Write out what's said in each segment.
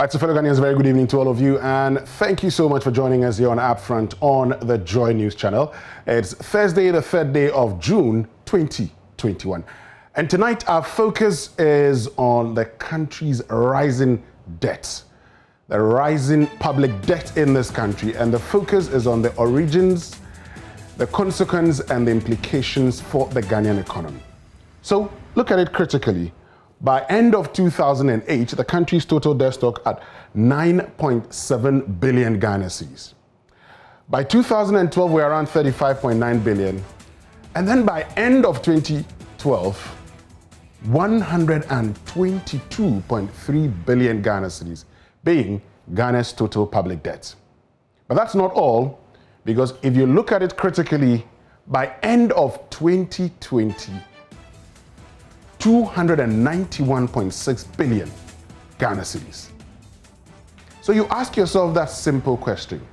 Right, so fellow Ghanaians, very good evening to all of you, and thank you so much for joining us here on Upfront on the Joy News channel. It's Thursday, the 3rd day of June 2021. And tonight our focus is on the country's rising debt, the rising public debt in this country, and the focus is on the origins, the consequence, and the implications for the Ghanaian economy. So look at it critically. By end of 2008, the country's total debt stock at 9.7 billion Ghana cedis. By 2012, we're around 35.9 billion. And then by end of 2012, 122.3 billion Ghana cedis, being Ghana's total public debt. But that's not all, because if you look at it critically, by end of 2020, 291.6 billion Ghana cedis. So you ask yourself that simple question.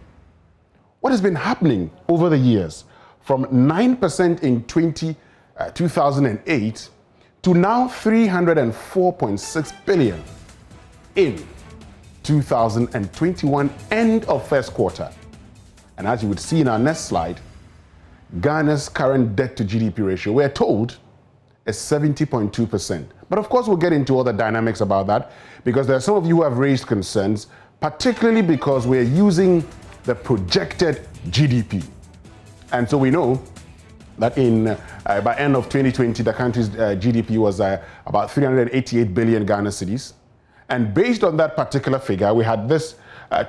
What has been happening over the years from 9% in 2008 to now 304.6 billion in 2021, end of first quarter? And as you would see in our next slide, Ghana's current debt to GDP ratio, we're told, is 70.2%. But of course, we'll get into all the dynamics about that, because there are some of you who have raised concerns, particularly because we're using the projected GDP. And so we know that by end of 2020, the country's GDP was about 388 billion Ghana cedis. And based on that particular figure, we had this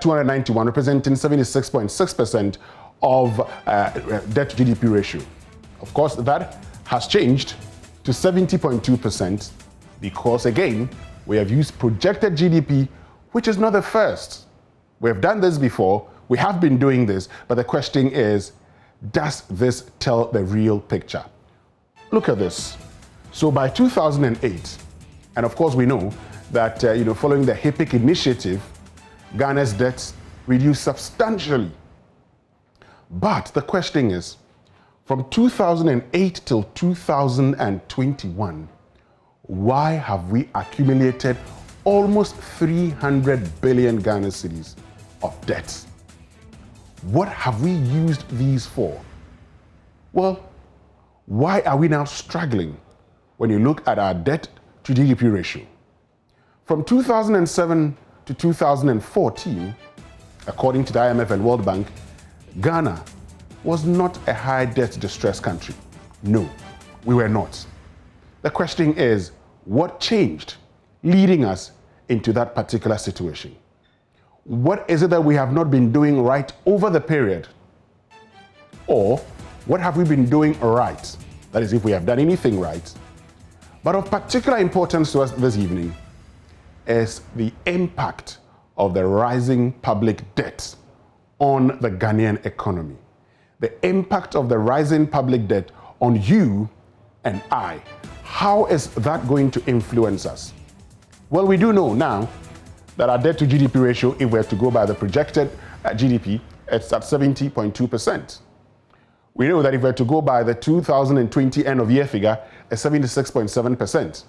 291 representing 76.6% of debt to GDP ratio. Of course, that has changed to 70.2% because, again, we have used projected GDP, which is not the first. We have done this before, we have been doing this, but the question is, does this tell the real picture? Look at this. So by 2008, and of course we know that following the HIPC initiative, Ghana's debts reduced substantially. But the question is, from 2008 till 2021, why have we accumulated almost 300 billion Ghana cedis of debt? What have we used these for? Well, why are we now struggling when you look at our debt to GDP ratio? From 2007 to 2014, according to the IMF and World Bank, Ghana was not a high debt distressed country. No, we were not. The question is, what changed leading us into that particular situation? What is it that we have not been doing right over the period? Or what have we been doing right? That is, if we have done anything right. But of particular importance to us this evening is the impact of the rising public debt on the Ghanaian economy. The impact of the rising public debt on you and I. How is that going to influence us? Well, we do know now that our debt to GDP ratio, if we're to go by the projected GDP, it's at 70.2%. We know that if we're to go by the 2020 end of year figure, it's 76.7%.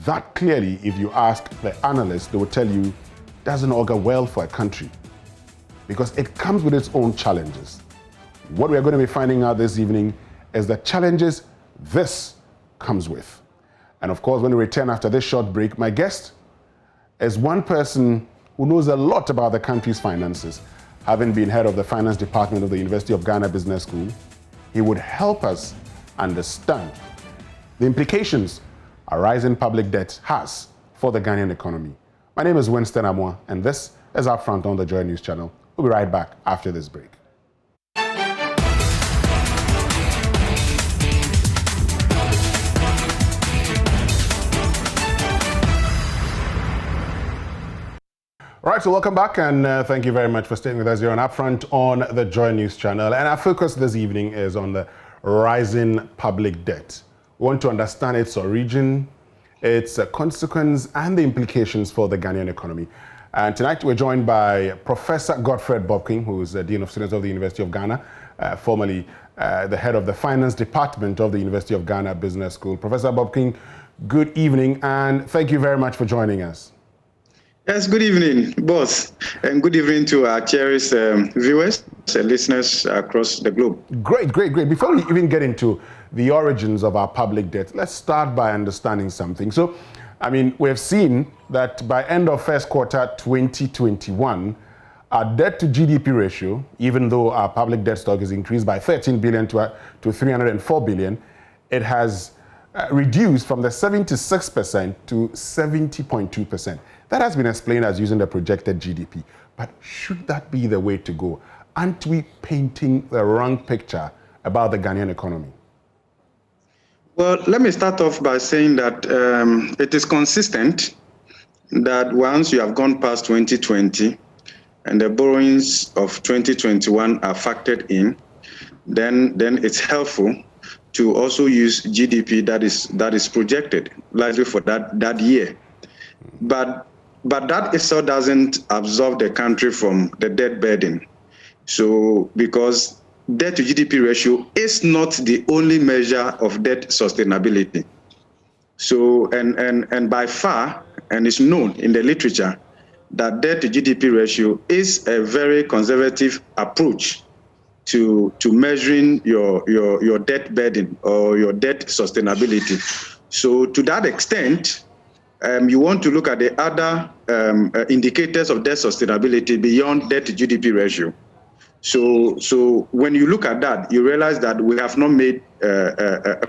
That clearly, if you ask the analysts, they will tell you, doesn't augur well for a country, because it comes with its own challenges. What we're going to be finding out this evening is the challenges this comes with. And of course, when we return after this short break, my guest is one person who knows a lot about the country's finances, having been head of the finance department of the University of Ghana Business School. He would help us understand the implications a rising public debt has for the Ghanaian economy. My name is Winston Amwa, and this is Upfront on the Joy News channel. We'll be right back after this break. All right, so welcome back, and thank you very much for staying with us here on Upfront on the Joy News channel. And our focus this evening is on the rising public debt. We want to understand its origin, its consequence, and the implications for the Ghanaian economy. And tonight we're joined by Professor Godfred Bobking, who is the Dean of Students of the University of Ghana, formerly the head of the finance department of the University of Ghana Business School. Professor Bobking, good evening, and thank you very much for joining us. Yes, good evening, boss, and good evening to our cherished viewers and listeners across the globe. Great. Before we even get into the origins of our public debt, let's start by understanding something. So, I mean, we've seen that by end of first quarter 2021, our debt to GDP ratio, even though our public debt stock is increased by 13 billion to 304 billion, it has reduced from the 76% to 70.2%. That has been explained as using the projected GDP. But should that be the way to go? Aren't we painting the wrong picture about the Ghanaian economy? Well, let me start off by saying that it is consistent that once you have gone past 2020 and the borrowings of 2021 are factored in, then it's helpful to also use GDP that is projected, likely for that year. But that itself doesn't absolve the country from the debt burden. So, because debt to GDP ratio is not the only measure of debt sustainability. So, and by far, and it's known in the literature, that debt to GDP ratio is a very conservative approach to measuring your debt burden or your debt sustainability. So, to that extent, you want to look at the other indicators of debt sustainability beyond debt to GDP ratio. So when you look at that, you realize that we have not made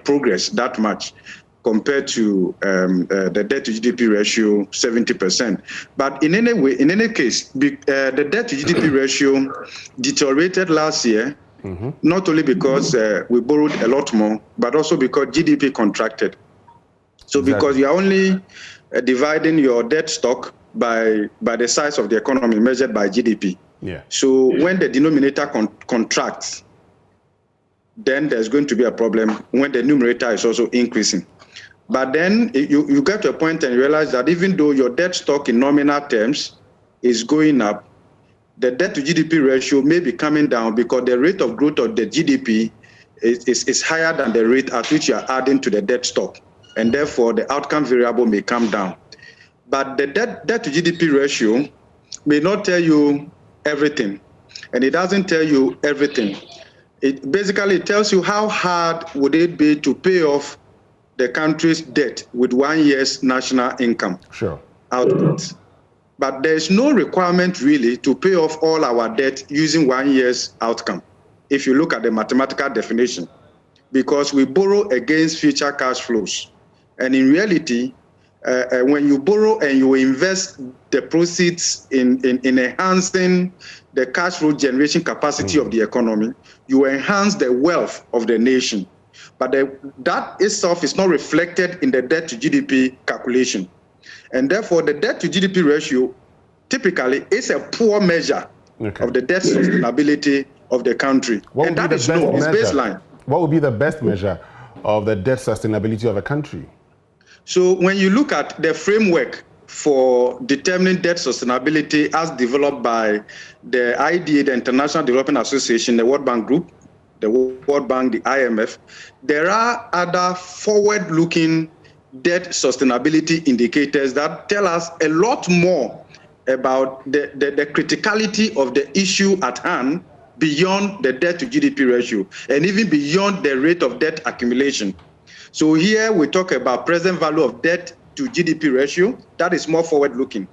progress that much compared to the debt to GDP ratio 70%. But in any case, the debt to GDP ratio deteriorated last year, not only because we borrowed a lot more, but also because GDP contracted. So exactly. Because you are only dividing your debt stock by the size of the economy measured by GDP. Yeah. So when the denominator contracts, then there's going to be a problem when the numerator is also increasing. But then you get to a point and you realize that even though your debt stock in nominal terms is going up, the debt to GDP ratio may be coming down because the rate of growth of the GDP is higher than the rate at which you are adding to the debt stock. And therefore, the outcome variable may come down. But the debt to GDP ratio may not tell you everything. And it doesn't tell you everything. It basically tells you how hard would it be to pay off the country's debt with 1 year's national income output. But there's no requirement really to pay off all our debt using 1 year's outcome, if you look at the mathematical definition, because we borrow against future cash flows. And in reality, when you borrow and you invest the proceeds in enhancing the cash flow generation capacity of the economy, you enhance the wealth of the nation. But that itself is not reflected in the debt to GDP calculation. And therefore, the debt to GDP ratio typically is a poor measure of the debt sustainability of the country. And that is known, it's baseline. What would be the best measure of the debt sustainability of a country? So when you look at the framework for determining debt sustainability as developed by the IDA, the International Development Association, the World Bank Group, the World Bank, the IMF, there are other forward-looking debt sustainability indicators that tell us a lot more about the criticality of the issue at hand beyond the debt to GDP ratio and even beyond the rate of debt accumulation. So here we talk about present value of debt to GDP ratio. That is more forward-looking.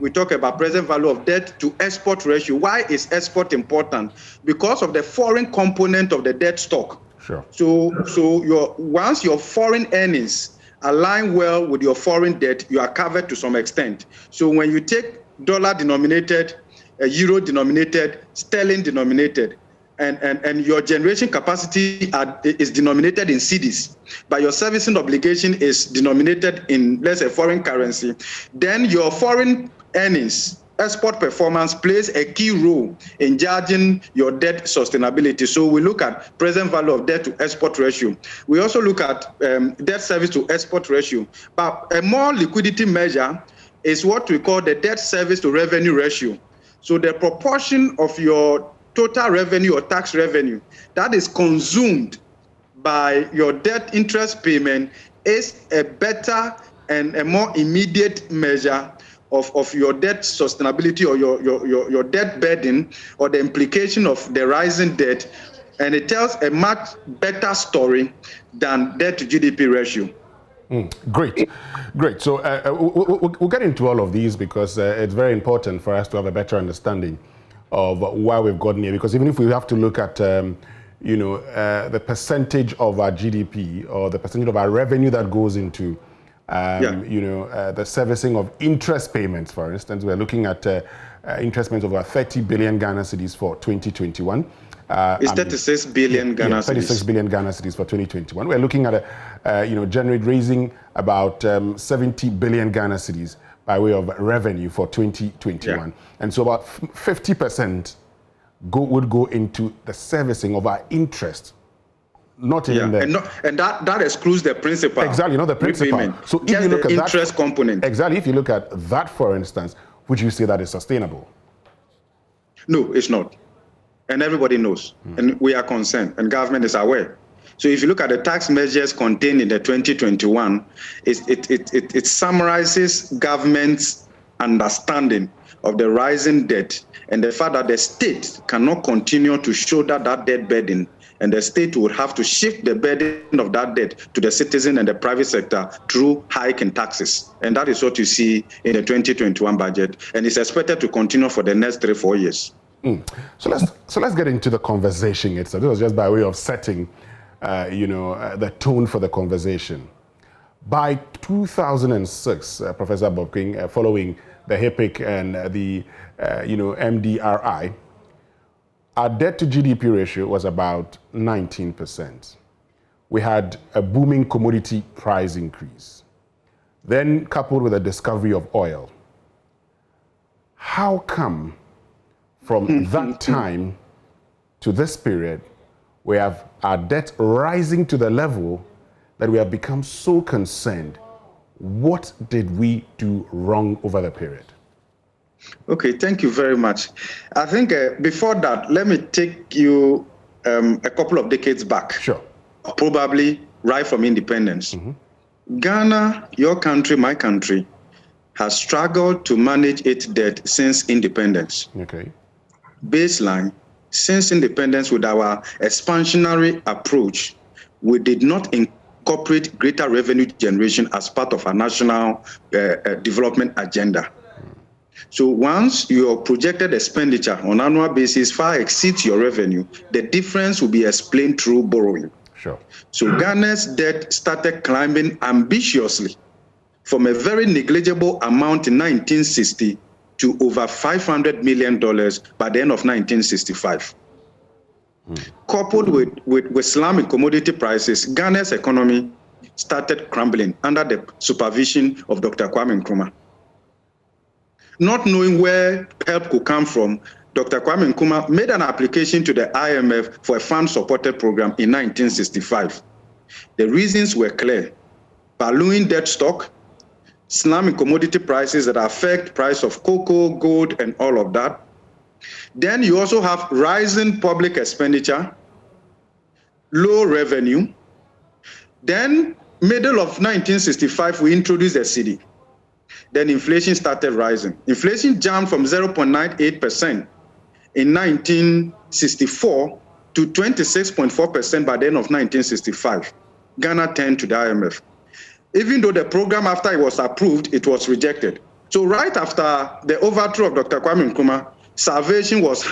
We talk about present value of debt to export ratio. Why is export important? Because of the foreign component of the debt stock. Sure. So once your foreign earnings align well with your foreign debt, you are covered to some extent. So when you take dollar-denominated, euro-denominated, sterling-denominated, and your generation capacity is denominated in cedis, but your servicing obligation is denominated in, let's say, foreign currency, then your foreign earnings, export performance plays a key role in judging your debt sustainability. So we look at present value of debt to export ratio. We also look at debt service to export ratio. But a more liquidity measure is what we call the debt service to revenue ratio. So the proportion of your total revenue or tax revenue that is consumed by your debt interest payment is a better and a more immediate measure of your debt sustainability or your debt burden or the implication of the rising debt, and it tells a much better story than debt to GDP ratio. Great. So we'll get into all of these because it's very important for us to have a better understanding of why we've gotten here. Because even if we have to look at, the percentage of our GDP or the percentage of our revenue that goes into, the servicing of interest payments, for instance, we're looking at interest payments of about 30 billion Ghana cedis for 2021. It's 36 billion Ghana cedis. 36 billion Ghana cedis for 2021. We're looking at raising about 70 billion Ghana cedis by way of revenue for 2021. Yeah. And so about 50% would go into the servicing of our interest. Not even and that excludes the principal. Exactly, not the principal. Repayment. So if you look at interest component. Exactly, if you look at that, for instance, would you say that is sustainable? No, it's not. And everybody knows, and we are concerned, and government is aware. So if you look at the tax measures contained in the 2021, it summarizes government's understanding of the rising debt and the fact that the state cannot continue to shoulder that debt burden, and the state would have to shift the burden of that debt to the citizen and the private sector through hike in taxes. And that is what you see in the 2021 budget, and it's expected to continue for the next 3-4 years. So let's get into the conversation itself. This was just by way of setting, the tone for the conversation. By 2006, Professor Bob King, following the HIPIC and the MDRI, our debt to GDP ratio was about 19%. We had a booming commodity price increase, then coupled with the discovery of oil. How come from that time to this period, we have our debt rising to the level that we have become so concerned? What did we do wrong over the period? Okay, thank you very much. I think before that, let me take you a couple of decades back. Sure. Probably right from independence. Ghana, your country, my country, has struggled to manage its debt since independence. Okay. Baseline, since independence, with our expansionary approach, we did not incorporate greater revenue generation as part of our national development agenda. So once your projected expenditure on an annual basis far exceeds your revenue, the difference will be explained through borrowing. Sure. So Ghana's debt started climbing ambitiously from a very negligible amount in 1960 to over $500 million by the end of 1965. Coupled with slumping commodity prices, Ghana's economy started crumbling under the supervision of Dr. Kwame Nkrumah. Not knowing where help could come from, Dr. Kwame Nkrumah made an application to the IMF for a fund-supported program in 1965. The reasons were clear: ballooning debt stock, slumping commodity prices that affect price of cocoa, gold, and all of that. Then you also have rising public expenditure, low revenue. Then middle of 1965, we introduced the cedi. Then inflation started rising. Inflation jumped from 0.98% in 1964 to 26.4% by the end of 1965. Ghana turned to the IMF. Even though the program, after it was approved, it was rejected. So right after the overthrow of Dr. Kwame Nkrumah, salvation was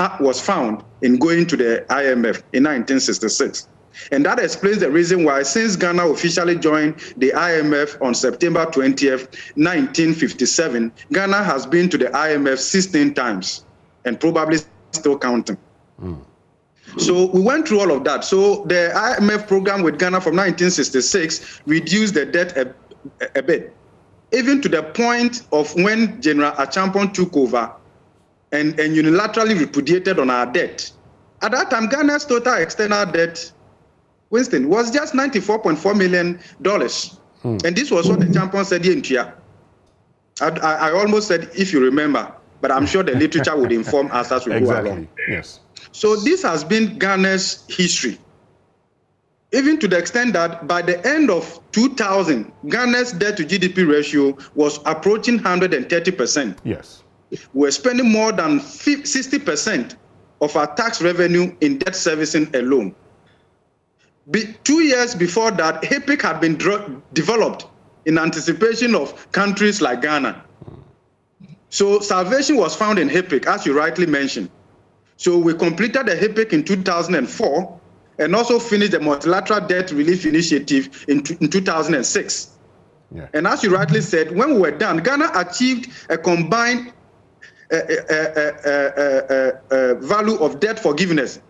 found in going to the IMF in 1966. And that explains the reason why, since Ghana officially joined the IMF on September 20th, 1957, Ghana has been to the IMF 16 times and probably still counting. So we went through all of that. So the IMF program with Ghana from 1966 reduced the debt a bit, even to the point of when General Achampong took over and unilaterally repudiated on our debt. At that time, Ghana's total external debt, Winston, was just $94.4 million. And this was what the Achampong said here in Tia. I almost said, if you remember, but I'm sure the literature would inform us as we go along. Yes. So this has been Ghana's history. Even to the extent that by the end of 2000, Ghana's debt to GDP ratio was approaching 130%. Yes. We're spending more than 60% of our tax revenue in debt servicing alone. 2 years before that, HIPIC had been developed in anticipation of countries like Ghana. So salvation was found in HIPIC, as you rightly mentioned. So we completed the HIPIC in 2004 and also finished the multilateral debt relief initiative in 2006. Yeah. And as you rightly said, when we were done, Ghana achieved a combined value of debt forgiveness.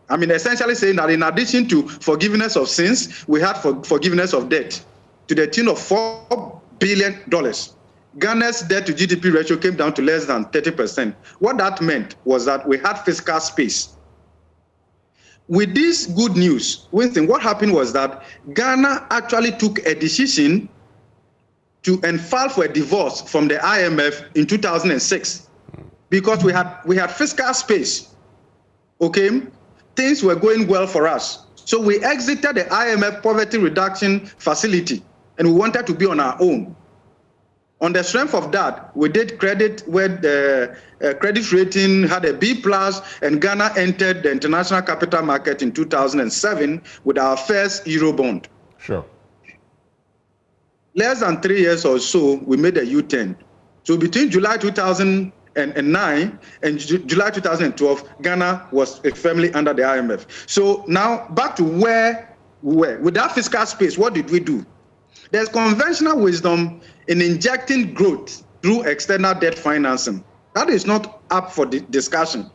I mean, essentially saying that in addition to forgiveness of sins, we had forgiveness of debt to the tune of $4 billion. Ghana's debt to GDP ratio came down to less than 30%. What that meant was that we had fiscal space. With this good news, Winston, what happened was that Ghana actually took a decision to file for a divorce from the IMF in 2006 because we had fiscal space. Okay, things were going well for us, so we exited the IMF poverty reduction facility, and we wanted to be on our own. On the strength of that, we did credit where the credit rating had a B+, and Ghana entered the international capital market in 2007 with our first Eurobond. Sure. Less than 3 years or so, we made a U-turn. So between July 2009 and July 2012, Ghana was firmly under the IMF. So now back to where we were. With that fiscal space, what did we do? There's conventional wisdom in injecting growth through external debt financing. That is not up for discussion.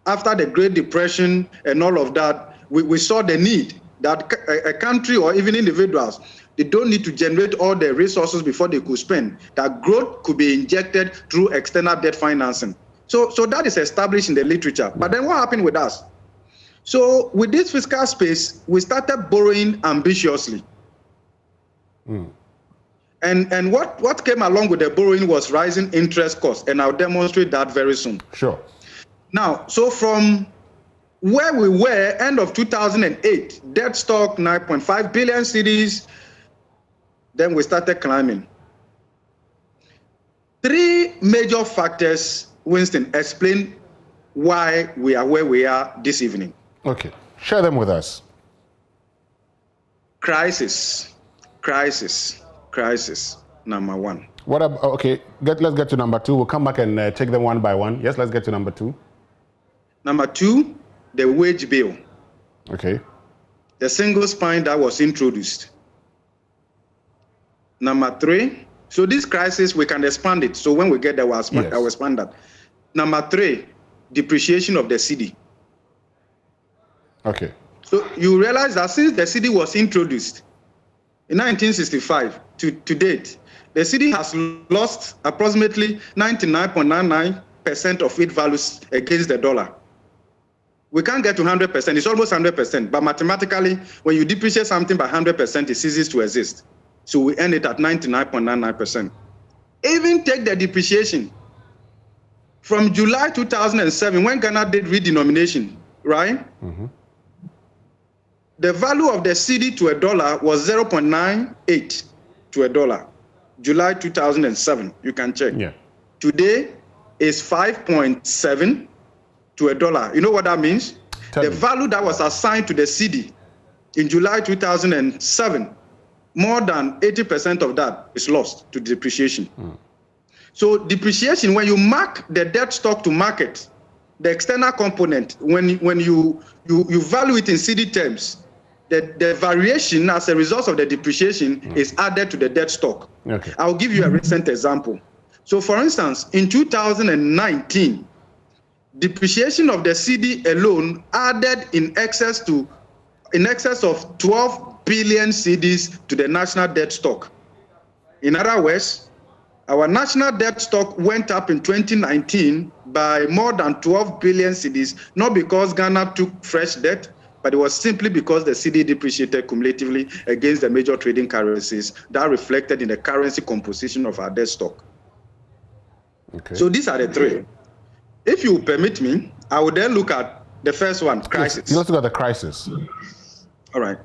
After the Great Depression and all of that, we saw the need that a country or even individuals, they don't need to generate all the resources before they could spend. That growth could be injected through external debt financing. So that is established in the literature. But then what happened with us? So with this fiscal space, we started borrowing ambitiously. And what came along with the borrowing was rising interest costs, and I'll demonstrate that very soon. Sure. Now, so from where we were, end of 2008, debt stock 9.5 billion cedis, then we started climbing. 3 major factors, Winston, explain why we are where we are this evening. Okay, share them with us. Crisis, number one. What about, okay, let's get to number 2. We'll come back and take them one by one. Yes, let's get to number 2. Number 2, the wage bill. Okay. The single spine that was introduced. Number 3, so this crisis, we can expand it. So when we get there, I'll expand that. Number 3, depreciation of the cedi. Okay. So you realize that since the cedi was introduced in 1965 to date, the cedi has lost approximately 99.99% of its values against the dollar. We can't get to 100%. It's almost 100%. But mathematically, when you depreciate something by 100%, it ceases to exist. So we end it at 99.99%. Even take the depreciation. From July 2007, when Ghana did redenomination, right? Mm-hmm. The value of the cedi to a dollar was 0.98 to a dollar. July 2007, you can check. Yeah. Today is 5.7 to a dollar. You know what that means? The value that was assigned to the cedi in July 2007, more than 80% of that is lost to depreciation. So depreciation, when you mark the debt stock to market, the external component, when you value it in cedi terms, the variation as a result of the depreciation is added to the debt stock. Okay. I'll give you a recent example. So for instance, in 2019, depreciation of the cedi alone added in excess of 12 billion cedis to the national debt stock. In other words, our national debt stock went up in 2019 by more than 12 billion cedis, not because Ghana took fresh debt, but it was simply because the cedi depreciated cumulatively against the major trading currencies. That reflected in the currency composition of our debt stock. Okay. So these are the 3. If you permit me, I will then look at the first one, crisis. Yes, let's look at the crisis. All right.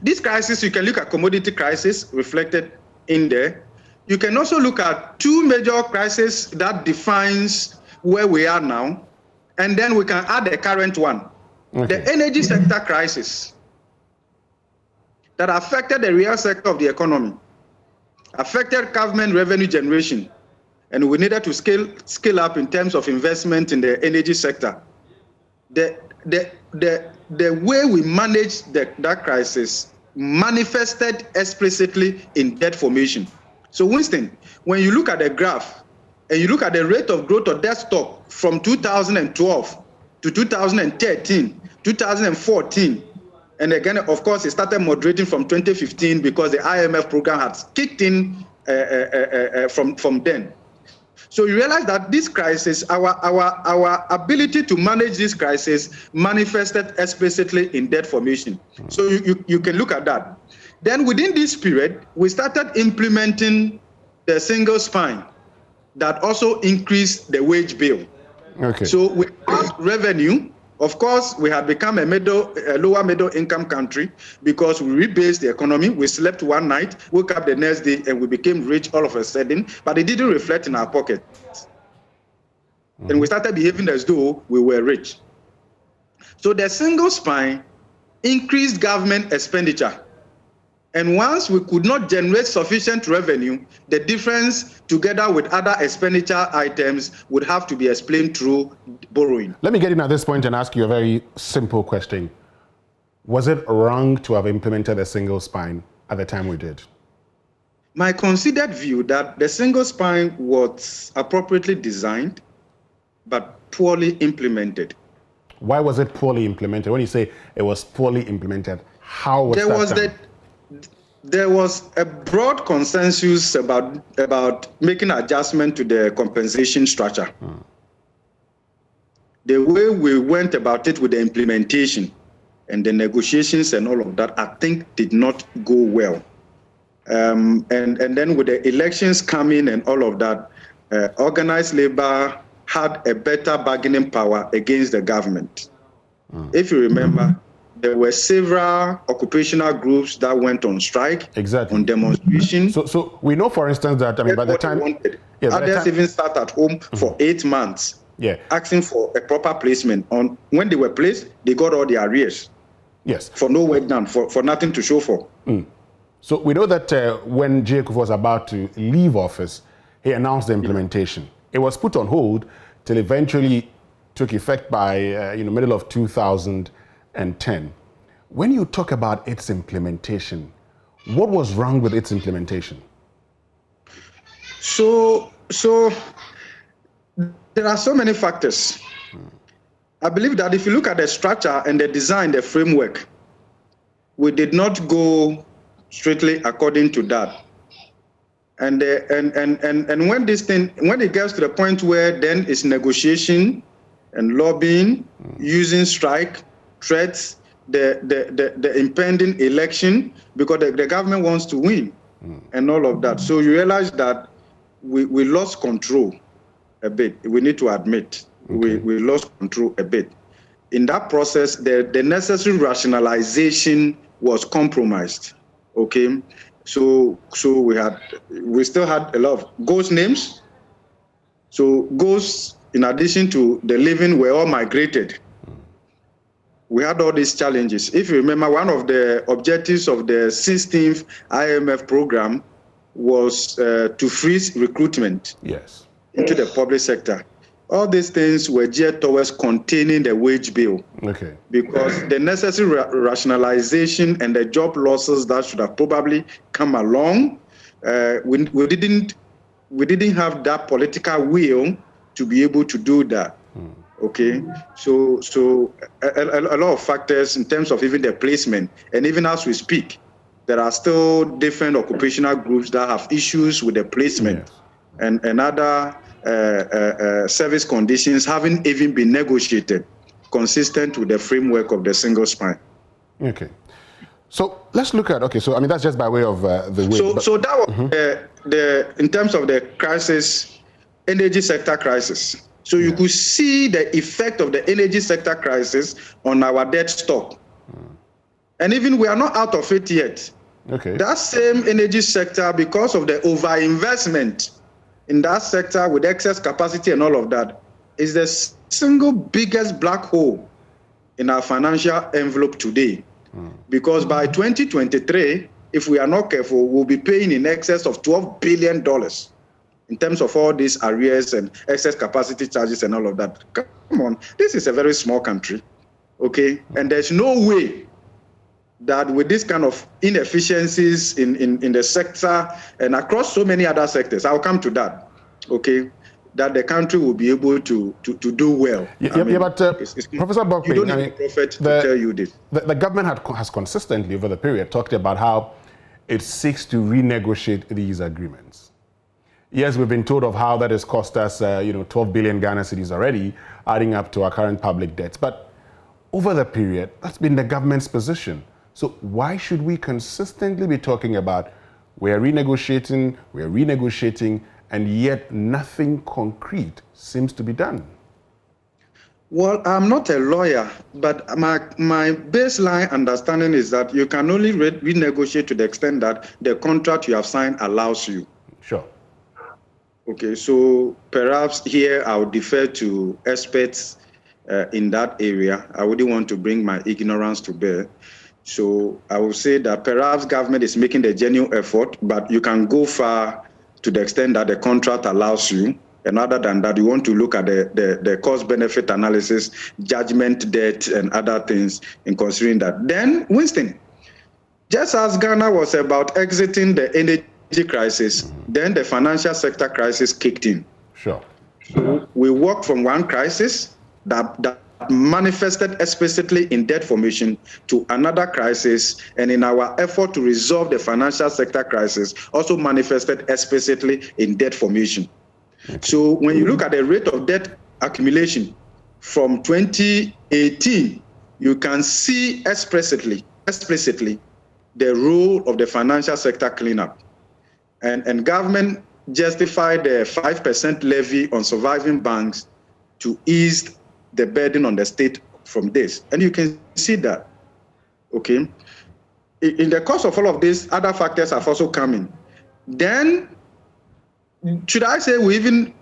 This crisis, you can look at commodity crisis reflected in there. You can also look at two major crises that defines where we are now, and then we can add the current one. Okay. The energy sector crisis that affected the real sector of the economy, affected government revenue generation, and we needed to scale up in terms of investment in the energy sector. The way we managed that crisis manifested explicitly in debt formation. So Winston, when you look at the graph and you look at the rate of growth of debt stock from 2012 to 2013, 2014, and again, of course, it started moderating from 2015 because the IMF program had kicked in from then. So you realize that this crisis, our ability to manage this crisis manifested explicitly in debt formation. So you can look at that. Then within this period, we started implementing the single spine that also increased the wage bill. Okay. So with revenue, of course, we had become a lower middle income country because we rebased the economy. We slept one night, woke up the next day, and we became rich all of a sudden, but it didn't reflect in our pockets. And we started behaving as though we were rich. So the single spine increased government expenditure. And once we could not generate sufficient revenue, the difference together with other expenditure items would have to be explained through borrowing. Let me get in at this point and ask you a very simple question. Was it wrong to have implemented a single spine at the time we did? My considered view that the single spine was appropriately designed, but poorly implemented. Why was it poorly implemented? When you say it was poorly implemented, how was that? There was a broad consensus about making adjustment to the compensation structure. The way we went about it with the implementation and the negotiations and all of that, I think did not go well. And then with the elections coming and all of that, organized labor had a better bargaining power against the government. If you remember, there were several occupational groups that went on strike, on demonstration. So we know, for instance, that by the time others even sat at home for 8 months, asking for a proper placement. On when they were placed, they got all the arrears. Yes. For no work done, for nothing to show for. So we know that when Jacob was about to leave office, he announced the implementation. It was put on hold till eventually took effect by middle of 2010. When you talk about its implementation, what was wrong with its implementation? So there are so many factors. I believe that if you look at the structure and the design, the framework, we did not go strictly according to that. And when it gets to the point where then it's negotiation and lobbying, using strike, threats, the impending election, because the government wants to win and all of that. So you realize that we lost control a bit. We need to admit we lost control a bit. In that process, the necessary rationalization was compromised. Okay, so we still had a lot of ghost names. So ghosts, in addition to the living, were all migrated. We had all these challenges. If you remember, one of the objectives of the 16th IMF program was to freeze recruitment into the public sector. All these things were geared towards containing the wage bill. Okay. Because the necessary rationalization and the job losses that should have probably come along, we didn't have that political will to be able to do that. Okay, so a lot of factors in terms of even the placement, and even as we speak, there are still different occupational groups that have issues with the placement, and other service conditions haven't even been negotiated consistent with the framework of the single spine. Okay, so let's look at that's just by way of the way. So that was the in terms of the crisis, energy sector crisis. So you could see the effect of the energy sector crisis on our debt stock. And even we are not out of it yet. Okay. That same energy sector, because of the overinvestment in that sector with excess capacity and all of that, is the single biggest black hole in our financial envelope today. Because by 2023, if we are not careful, we'll be paying in excess of $12 billion in terms of all these arrears and excess capacity charges and all of that. Come on, this is a very small country, okay? And there's no way that with this kind of inefficiencies in the sector and across so many other sectors, I'll come to that, okay, that the country will be able to do well. But Professor Bokpin, you don't need a prophet to tell you this. The government has consistently over the period talked about how it seeks to renegotiate these agreements. Yes, we've been told of how that has cost us, 12 billion Ghana cedis already, adding up to our current public debts. But over the period, that's been the government's position. So why should we consistently be talking about we're renegotiating, and yet nothing concrete seems to be done? Well, I'm not a lawyer, but my baseline understanding is that you can only renegotiate to the extent that the contract you have signed allows you. Sure. Okay, so perhaps here I'll defer to experts in that area. I wouldn't want to bring my ignorance to bear. So I will say that perhaps government is making the genuine effort, but you can go far to the extent that the contract allows you. And other than that, you want to look at the cost-benefit analysis, judgment debt, and other things in considering that. Then, Winston, just as Ghana was about exiting the energy crisis, then the financial sector crisis kicked in. Sure. So we walked from one crisis that manifested explicitly in debt formation to another crisis, and in our effort to resolve the financial sector crisis, also manifested explicitly in debt formation. Okay. So when you look at the rate of debt accumulation from 2018, you can see explicitly the role of the financial sector cleanup. And government justified the 5% levy on surviving banks to ease the burden on the state from this. And you can see that, okay? In the course of all of this, other factors have also come in. Then, should I say we even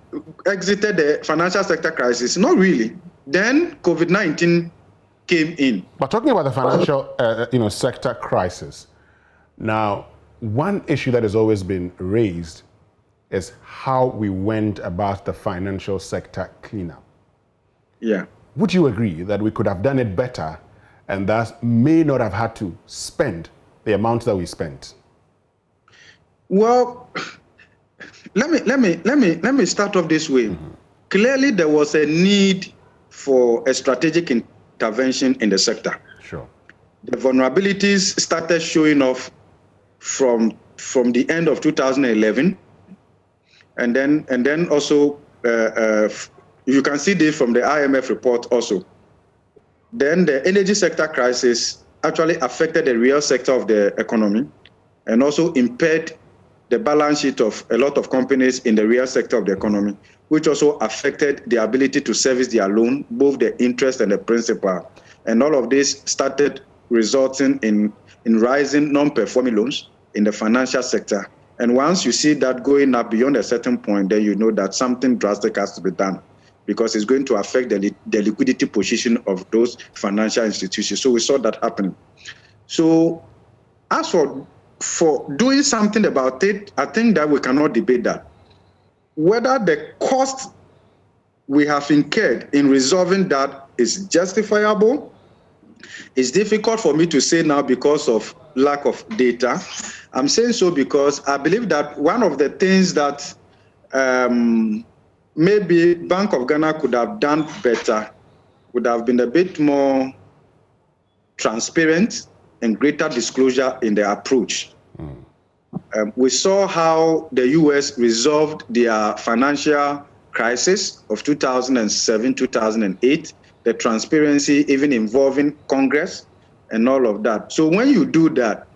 exited the financial sector crisis? Not really. Then COVID-19 came in. But talking about the financial sector crisis, now, one issue that has always been raised is how we went about the financial sector cleanup. Yeah. Would you agree that we could have done it better and thus may not have had to spend the amount that we spent? Well, let me start off this way. Clearly, there was a need for a strategic intervention in the sector. Sure. The vulnerabilities started showing off from the end of 2011, and then also you can see this from the IMF report also. Then the energy sector crisis actually affected the real sector of the economy and also impaired the balance sheet of a lot of companies in the real sector of the economy, which also affected the ability to service their loan, both the interest and the principal. And all of this started resulting in rising non-performing loans in the financial sector. And once you see that going up beyond a certain point, then you know that something drastic has to be done, because it's going to affect the liquidity position of those financial institutions. So we saw that happening. So as for doing something about it, I think that we cannot debate that. Whether the cost we have incurred in resolving that is justifiable is difficult for me to say now because of lack of data. I'm saying so because I believe that one of the things that maybe Bank of Ghana could have done better would have been a bit more transparent and greater disclosure in their approach. We saw how the US resolved their financial crisis of 2007, 2008, the transparency even involving Congress and all of that. So when you do that,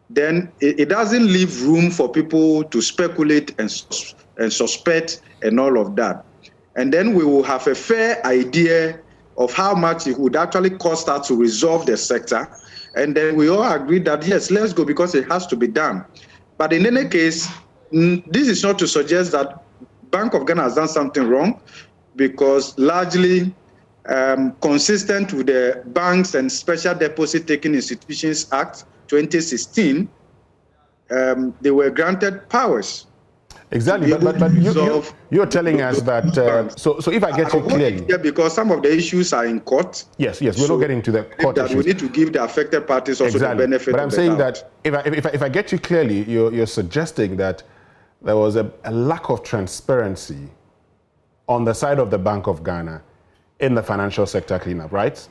then it doesn't leave room for people to speculate and suspect and all of that. And then we will have a fair idea of how much it would actually cost us to resolve the sector And then we all agreed that, yes, let's go because it has to be done. But in any case, this is not to suggest that Bank of Ghana has done something wrong, because largely consistent with the Banks and Special Deposit Taking Institutions Act 2016, they were granted powers. Exactly, but you're telling us that, so if I get you clearly. Yeah, because some of the issues are in court. Yes, we're not getting to the court issues. We need to give the affected parties also the benefit but of I'm the saying doubt. that if I get you clearly, you're suggesting that there was a lack of transparency on the side of the Bank of Ghana in the financial sector cleanup, right?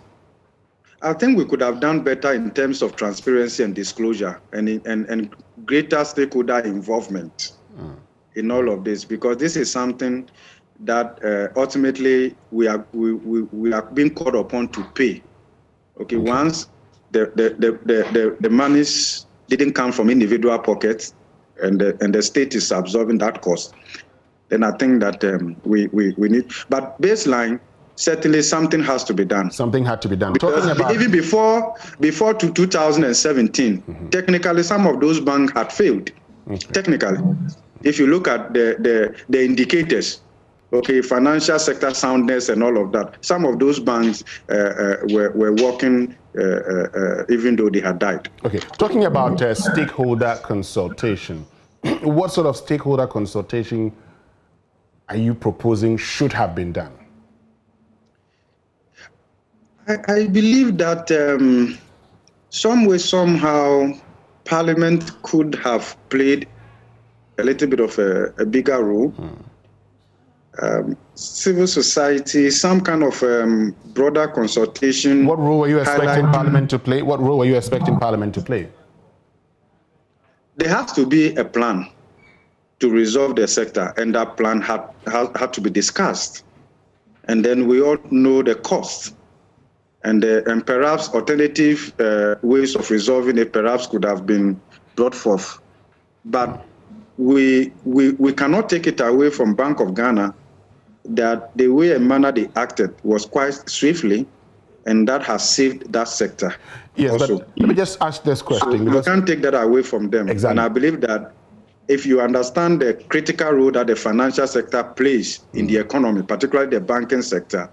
I think we could have done better in terms of transparency and disclosure and greater stakeholder involvement in all of this, because this is something that ultimately we are being called upon to pay. Okay, once the monies didn't come from individual pockets and the state is absorbing that cost, then I think that we need. But baseline, certainly something has to be done. Something had to be done. Because even before to 2017, technically some of those banks had failed. Technically, if you look at the indicators, okay, financial sector soundness and all of that, some of those banks were working even though they had died. Okay, talking about stakeholder consultation, what sort of stakeholder consultation are you proposing should have been done? I believe that some way, somehow, Parliament could have played a little bit of a bigger role. Civil society, some kind of broader consultation. What role were you expecting Parliament to play? What role were you expecting Parliament to play? There has to be a plan to resolve the sector, and that plan had to be discussed. And then we all know the cost. And perhaps alternative ways of resolving it perhaps could have been brought forth. But we cannot take it away from Bank of Ghana that the way and manner they acted was quite swiftly, and that has saved that sector. Yes, also. but let me just ask this question. So you can't take that away from them. Exactly. And I believe that if you understand the critical role that the financial sector plays in the economy, particularly the banking sector,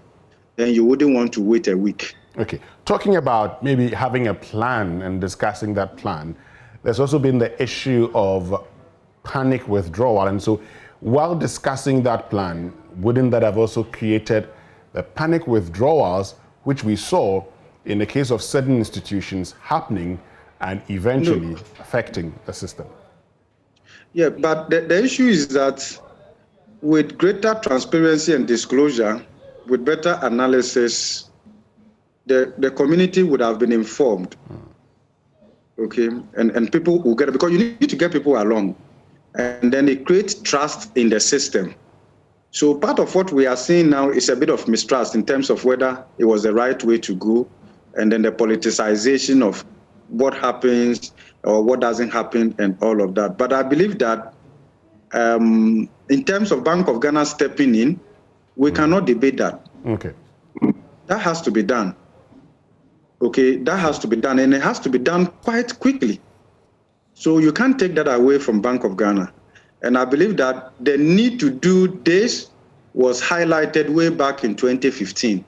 then you wouldn't want to wait a week. Okay, talking about maybe having a plan and discussing that plan, there's also been the issue of panic withdrawal. And so while discussing that plan, wouldn't that have also created the panic withdrawals, which we saw in the case of certain institutions happening and eventually affecting the system? Yeah, but the issue is that with greater transparency and disclosure, with better analysis, the community would have been informed, okay, and people will get it, because you need to get people along, and then it creates trust in the system. So part of what we are seeing now is a bit of mistrust in terms of whether it was the right way to go, and then the politicization of what happens or what doesn't happen and all of that. But I believe that in terms of Bank of Ghana stepping in, we cannot debate that. Okay. That has to be done. Okay, that has to be done, and it has to be done quite quickly. So you can't take that away from Bank of Ghana. And I believe that the need to do this was highlighted way back in 2015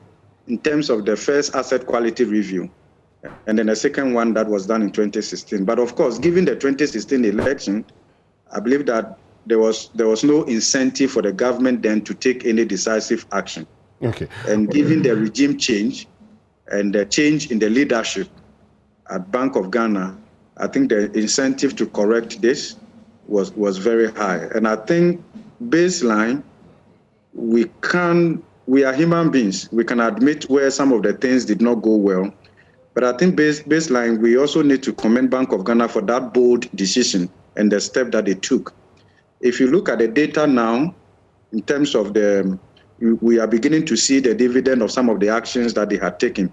in terms of the first asset quality review, and then the second one that was done in 2016. But of course, given the 2016 election, I believe that there was no incentive for the government then to take any decisive action. Okay. And given the regime change and the change in the leadership at Bank of Ghana, I think the incentive to correct this was very high. And I think baseline, we are human beings. We can admit where some of the things did not go well. But I think baseline, we also need to commend Bank of Ghana for that bold decision and the step that they took. If you look at the data now, in terms of we are beginning to see the dividend of some of the actions that they had taken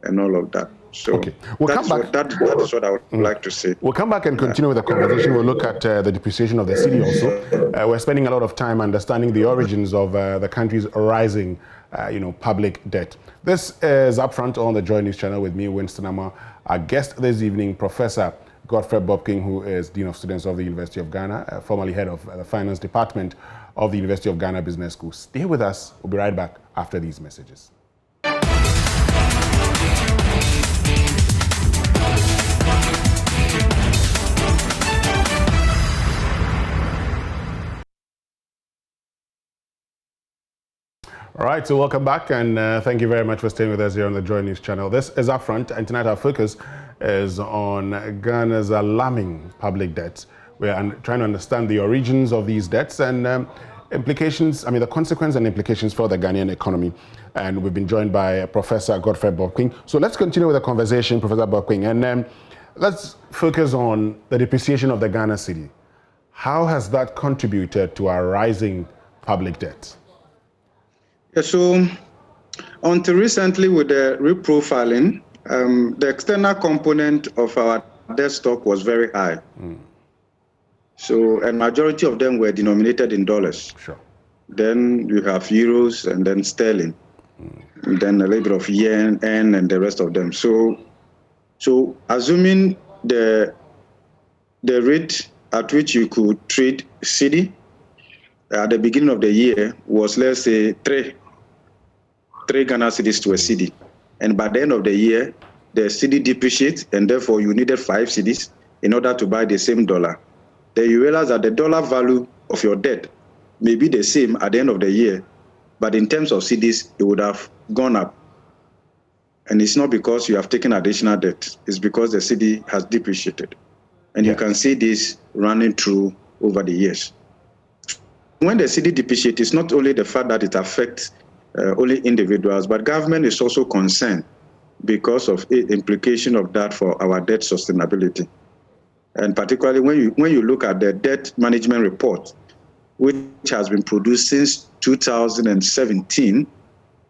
and all of that. So okay. That is what I would like to say. We'll come back and continue with the conversation. We'll look at the depreciation of the cedi also. We're spending a lot of time understanding the origins of the country's rising public debt. This is Upfront on the JoyNews channel with me, Winston Amma. Our guest this evening, Professor Godfrey Bob King, who is Dean of Students of the University of Ghana, formerly head of the Finance Department of the University of Ghana Business School. Stay with us. We'll be right back after these messages. All right, so welcome back, and thank you very much for staying with us here on the JoyNews channel. This is Upfront, and tonight our focus is on Ghana's alarming public debts. We're trying to understand the origins of these debts and implications, the consequences and implications for the Ghanaian economy. And we've been joined by Professor Godfrey Bob King. So let's continue with the conversation, Professor Bob King, and let's focus on the depreciation of the Ghana cedi. How has that contributed to our rising public debt? So, until recently with the reprofiling, the external component of our debt stock was very high. So, a majority of them were denominated in dollars. Sure. Then you have euros and then sterling, and then a little bit of yen, and the rest of them. So assuming the rate at which you could trade cedi at the beginning of the year was, let's say, three Ghana cedis to a cedi. And by the end of the year, the cedi depreciates, and therefore you needed 5 cedis in order to buy the same dollar. Then you realize that the dollar value of your debt may be the same at the end of the year, but in terms of cedis, it would have gone up. And it's not because you have taken additional debt, it's because the cedi has depreciated. And you can see this running through over the years. When the cedi depreciates, it's not only the fact that it affects only individuals, but government is also concerned because of the implication of that for our debt sustainability. And particularly when you look at the debt management report, which has been produced since 2017,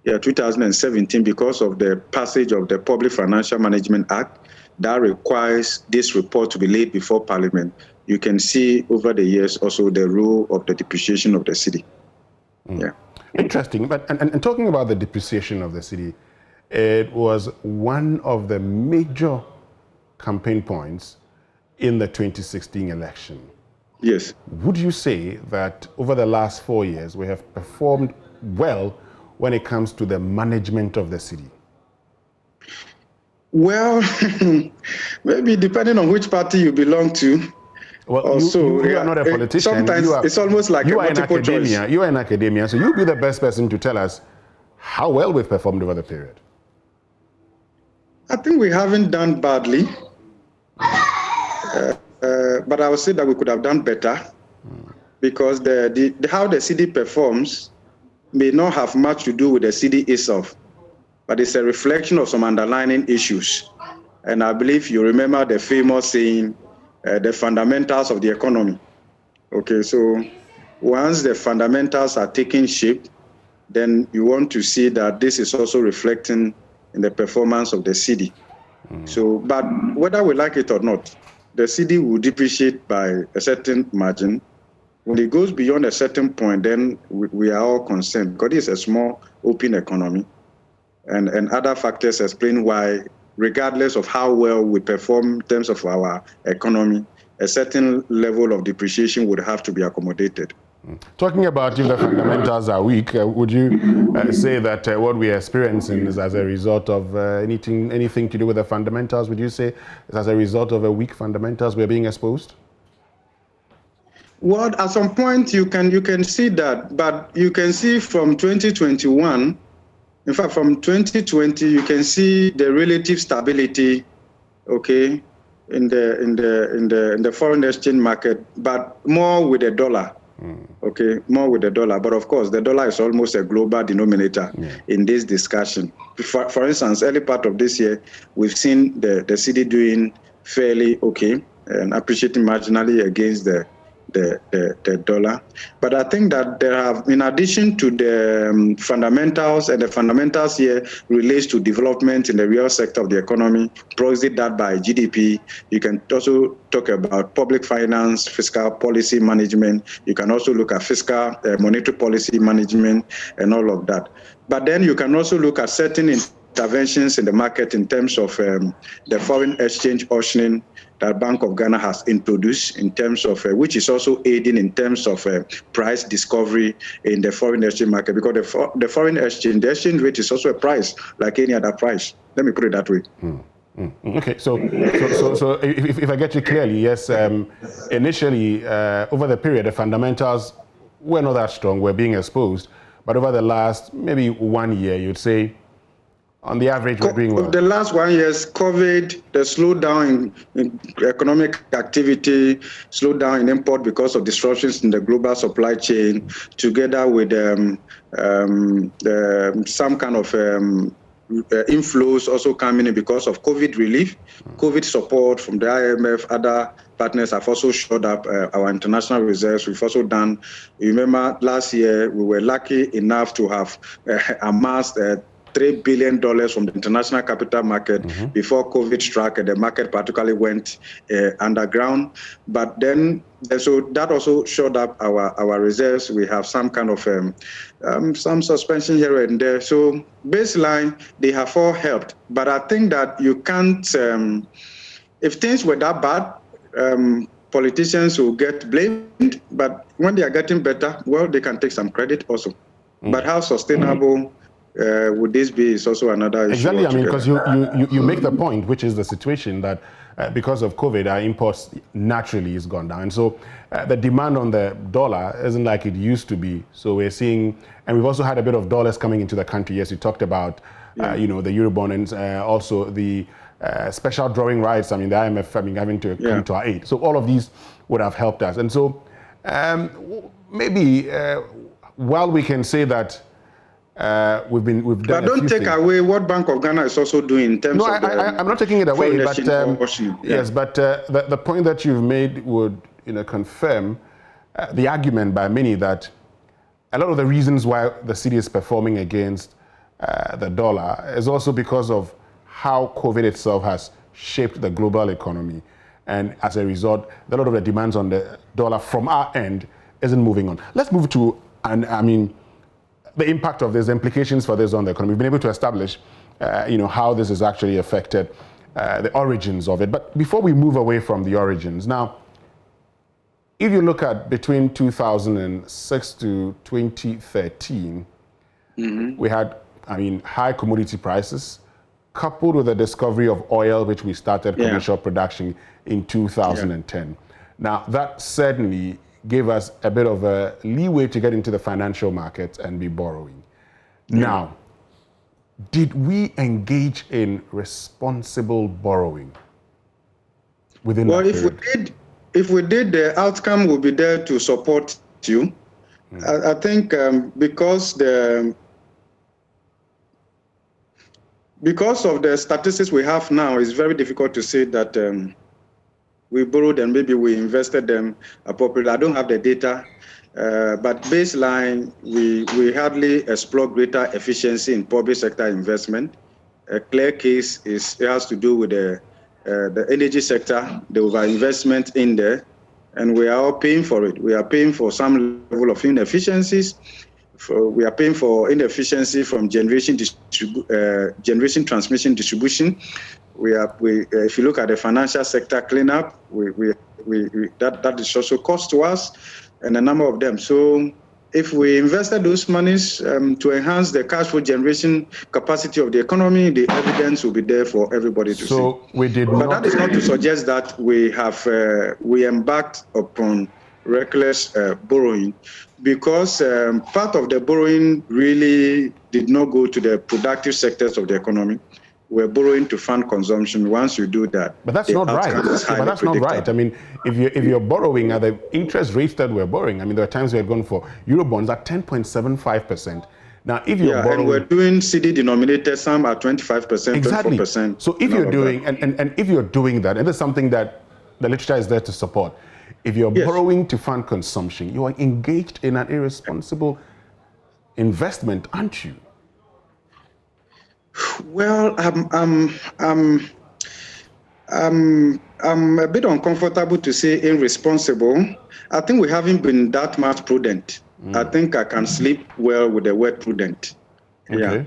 because of the passage of the Public Financial Management Act that requires this report to be laid before Parliament, you can see over the years also the role of the depreciation of the cedi. Interesting. But and talking about the depreciation of the cedi, it was one of the major campaign points in the 2016 election. Yes. Would you say that over the last 4 years we have performed well when it comes to the management of the cedi? Well, maybe depending on which party you belong to. Well, also, you are not a politician. Sometimes it's almost like a multiple choice. You are in academia, so you'll be the best person to tell us how well we've performed over the period. I think we haven't done badly, but I would say that we could have done better because how the cedi performs may not have much to do with the cedi itself, but it's a reflection of some underlying issues. And I believe you remember the famous saying, the fundamentals of the economy. Okay, so once the fundamentals are taking shape, then you want to see that this is also reflecting in the performance of the cedi. So, but whether we like it or not, the cedi will depreciate by a certain margin. When it goes beyond a certain point, then we are all concerned because it's a small open economy. And other factors explain why, regardless of how well we perform in terms of our economy, a certain level of depreciation would have to be accommodated. Talking about if the fundamentals are weak, would you say that what we are experiencing is as a result of anything to do with the fundamentals? Would you say it's as a result of a weak fundamentals we're being exposed? Well, at some point you can see that, but you can see from 2021. In fact, from 2020, you can see the relative stability, okay, in the foreign exchange market, but more with the dollar, okay, more with the dollar. But of course, the dollar is almost a global denominator in this discussion. For instance, early part of this year, we've seen the cedi doing fairly okay and appreciating marginally against the dollar. But I think that there have, in addition to the fundamentals, and the fundamentals here relates to development in the real sector of the economy, proxied that by GDP. You can also talk about public finance, fiscal policy management. You can also look at fiscal monetary policy management and all of that. But then you can also look at certain interventions in the market in terms of the foreign exchange auctioning that Bank of Ghana has introduced in terms of, which is also aiding in terms of price discovery in the foreign exchange market, because the foreign exchange, the exchange rate is also a price like any other price. Let me put it that way. Okay, so if I get you clearly, yes, initially, over the period, the fundamentals were not that strong, were being exposed, but over the last maybe 1 year, you'd say, on the average, we're doing well. The last 1 year, COVID, the slowdown in economic activity, slowdown in import because of disruptions in the global supply chain, together with some kind of inflows also coming in because of COVID relief, COVID support from the IMF, other partners have also shored up our international reserves. We've also done, you remember last year, we were lucky enough to have amassed $3 billion from the international capital market before COVID struck, and the market particularly went underground. But then, so that also showed up our reserves. We have some kind of some suspension here and there. So baseline, they have all helped. But I think that you can't, if things were that bad, politicians will get blamed. But when they are getting better, well, they can take some credit also. But how sustainable would this be is also another issue. Exactly, I mean, because you make the point, which is the situation that because of COVID, our imports naturally has gone down. And so the demand on the dollar isn't like it used to be. So we're seeing, and we've also had a bit of dollars coming into the country. Yes, you talked about, you know, the Eurobond and also the special drawing rights. I mean, the IMF having to come to our aid. So all of these would have helped us. And so maybe while we can say that we've done. But don't take away what Bank of Ghana is also doing in terms of. I'm not taking it away, but yes, but the point that you've made would, you know, confirm the argument by many that a lot of the reasons why the cedi is performing against the dollar is also because of how COVID itself has shaped the global economy, and as a result, a lot of the demands on the dollar from our end isn't moving on. Let's move to, and I mean, the impact of this, the implications for this on the economy. We've been able to establish, you know, how this has actually affected the origins of it. But before we move away from the origins, now, if you look at between 2006 to 2013, we had, I mean, high commodity prices, coupled with the discovery of oil, which we started commercial production in 2010. Now, that certainly gave us a bit of a leeway to get into the financial markets and be borrowing. Now, did we engage in responsible borrowing within that period? If we did, the outcome will be there to support you. I think because of the statistics we have now, it's very difficult to say that we borrowed and maybe we invested them appropriately. I don't have the data, but baseline, we hardly explore greater efficiency in public sector investment. A clear case has to do with the energy sector, the overinvestment in there, and we are all paying for it. We are paying for some level of inefficiencies. We are paying for inefficiency from generation, transmission, distribution. If you look at the financial sector cleanup, that is also cost to us, and a number of them. So if we invested those monies to enhance the cash flow generation capacity of the economy, the evidence will be there for everybody to see. So we did but that is not to suggest that we embarked upon reckless borrowing, because part of the borrowing really did not go to the productive sectors of the economy. We're borrowing to fund consumption. Once you do that, but that's not right. But that's not right. I mean, if you're borrowing at the interest rates that we're borrowing, I mean, there are times we have gone for Eurobonds at 10.75%. Now, if you're borrowing, and we're doing CD denominated, some are 25%, exactly. 24%. So if you're doing, and if you're doing that, and that's something that the literature is there to support. If you're borrowing to fund consumption, you are engaged in an irresponsible investment, aren't you? Well, I'm a bit uncomfortable to say irresponsible. I think we haven't been that much prudent. I think I can sleep well with the word prudent. Okay.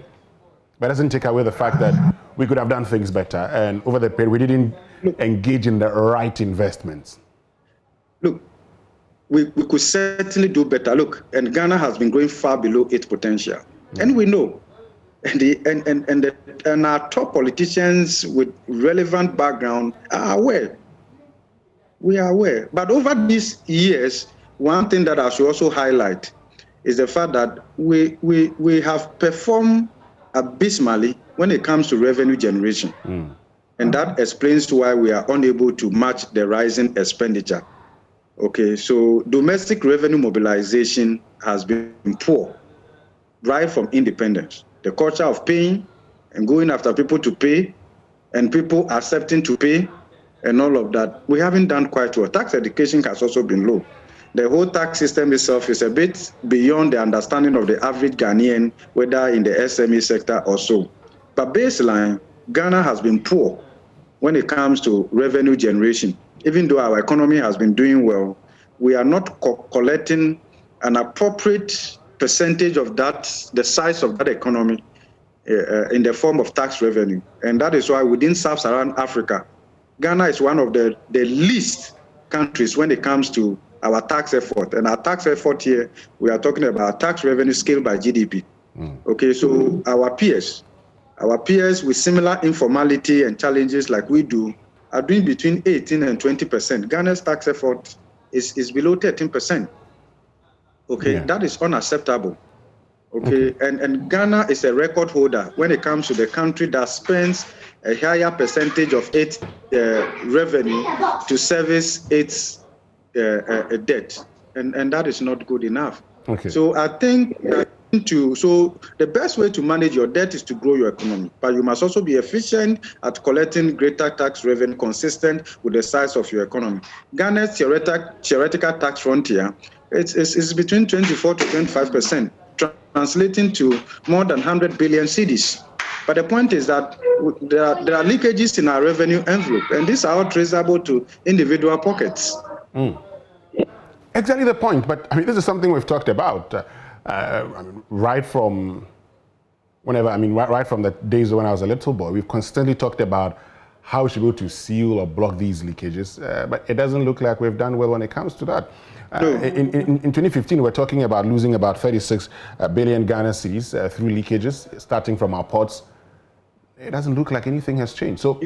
But it doesn't take away the fact that we could have done things better, and over the period we didn't engage in the right investments. Look, we could certainly do better. Look, and Ghana has been going far below its potential, and we know. And our top politicians with relevant background are aware. We are aware. But over these years, one thing that I should also highlight is the fact that we have performed abysmally when it comes to revenue generation. And that explains why we are unable to match the rising expenditure. Okay, so domestic revenue mobilization has been poor right from independence. The culture of paying and going after people to pay and people accepting to pay and all of that, we haven't done quite well. Tax education has also been low. The whole tax system itself is a bit beyond the understanding of the average Ghanaian, whether in the SME sector or so. But baseline, Ghana has been poor when it comes to revenue generation. Even though our economy has been doing well, we are not collecting an appropriate percentage of that, the size of that economy in the form of tax revenue. And that is why within sub-Saharan Africa, Ghana is one of the least countries when it comes to our tax effort. And our tax effort here, we are talking about tax revenue scaled by GDP. Okay, so our peers with similar informality and challenges like we do are doing between 18 and 20%. Ghana's tax effort is below 13%. Okay, that is unacceptable. Okay, and Ghana is a record holder when it comes to the country that spends a higher percentage of its revenue to service its debt, and that is not good enough. Okay. So I think so the best way to manage your debt is to grow your economy, but you must also be efficient at collecting greater tax revenue consistent with the size of your economy. Ghana's theoretical tax frontier it's between 24 to 25%, translating to more than 100 billion cedis. But the point is that there are leakages in our revenue envelope, and these are all traceable to individual pockets. Exactly the point. But I mean, this is something we've talked about right from right from the days when I was a little boy. We've constantly talked about how we should be able to seal or block these leakages, but it doesn't look like we've done well when it comes to that. In 2015, we're talking about losing about 36 billion Ghana cedis through leakages, starting from our ports. It doesn't look like anything has changed. So,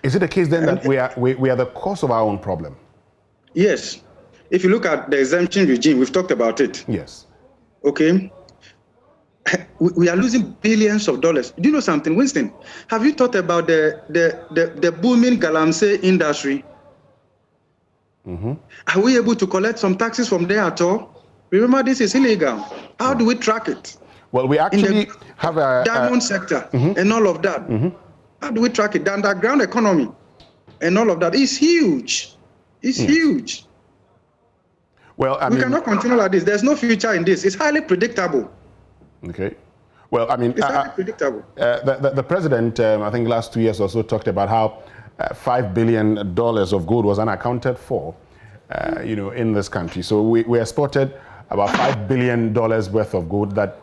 is it the case then that we are the cause of our own problem? Yes. If you look at the exemption regime, we've talked about it. Yes. Okay. We are losing billions of dollars. Do you know something, Winston? Have you thought about the booming galamsey industry? Are we able to collect some taxes from there at all? Remember, this is illegal. How do we track it? Well, we actually have a diamond sector and all of that. How do we track it? The underground economy and all of that is huge. It's huge. Well, we cannot continue like this. There's no future in this. It's highly predictable. Okay. Well, I mean, it's highly predictable. The president, I think last 2 years or so, talked about how $5 billion of gold was unaccounted for, in this country. So we exported about $5 billion worth of gold that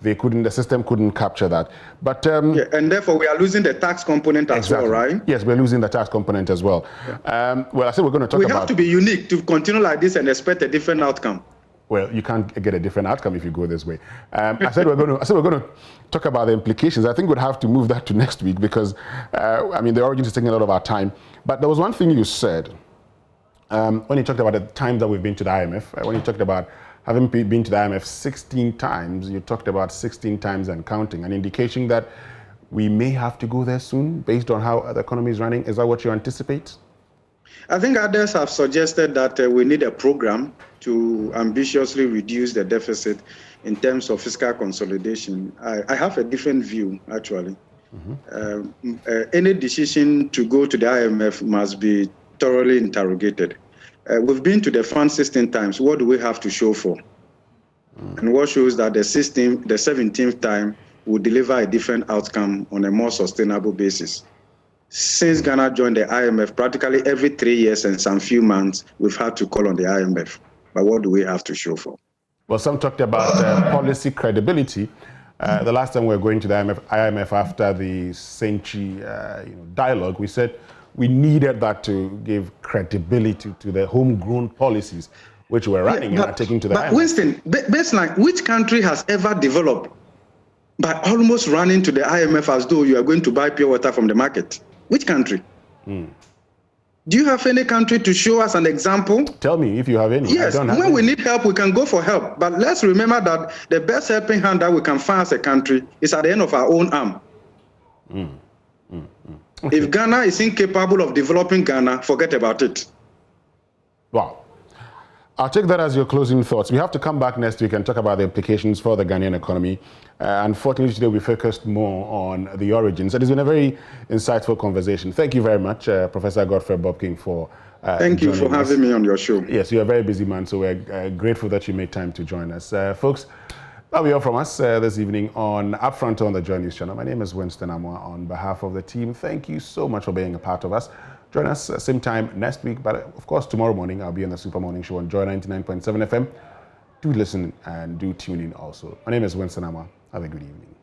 the system couldn't capture that. But and therefore we are losing the tax component as well, right? Yes, we're losing the tax component as well. Well, I said we're going to talk about. We have to be unique to continue like this and expect a different outcome. Well, you can't get a different outcome if you go this way. I said we're going to talk about the implications. I think we'd have to move that to next week because, the origins is taking a lot of our time. But there was one thing you said when you talked about the times that we've been to the IMF. When you talked about having been to the IMF 16 times, you talked about 16 times and counting, an indication that we may have to go there soon based on how the economy is running. Is that what you anticipate? I think others have suggested that we need a program to ambitiously reduce the deficit in terms of fiscal consolidation. I have a different view, actually. Any decision to go to the IMF must be thoroughly interrogated. We've been to the fund 16 times. What do we have to show for? And what shows that the 17th time will deliver a different outcome on a more sustainable basis? Since Ghana joined the IMF, practically every 3 years and some few months, we've had to call on the IMF. But what do we have to show for? Well, some talked about policy credibility. The last time we were going to the IMF after the century dialogue, we said we needed that to give credibility to the homegrown policies which we're running and are taking to the IMF. But Winston, baseline, which country has ever developed by almost running to the IMF as though you are going to buy pure water from the market? Which country? Do you have any country to show us an example? Tell me if you have any. Yes, when we need help, we can go for help. But let's remember that the best helping hand that we can find as a country is at the end of our own arm. Okay. If Ghana is incapable of developing Ghana, forget about it. Wow. I'll take that as your closing thoughts. We have to come back next week and talk about the implications for the Ghanaian economy. Unfortunately, today we focused more on the origins. It has been a very insightful conversation. Thank you very much, Professor Godfrey Bobking, for Thank you for having me on your show. Yes, you're a very busy man, so we're grateful that you made time to join us. Folks, that'll be all from us this evening on Upfront on the JoyNews channel. My name is Winston Amwa. On behalf of the team, thank you so much for being a part of us. Join us same time next week, but of course tomorrow morning I'll be on the Super Morning Show on Joy 99.7 FM. Do listen and do tune in also. My name is Winston Amwa. Have a good evening.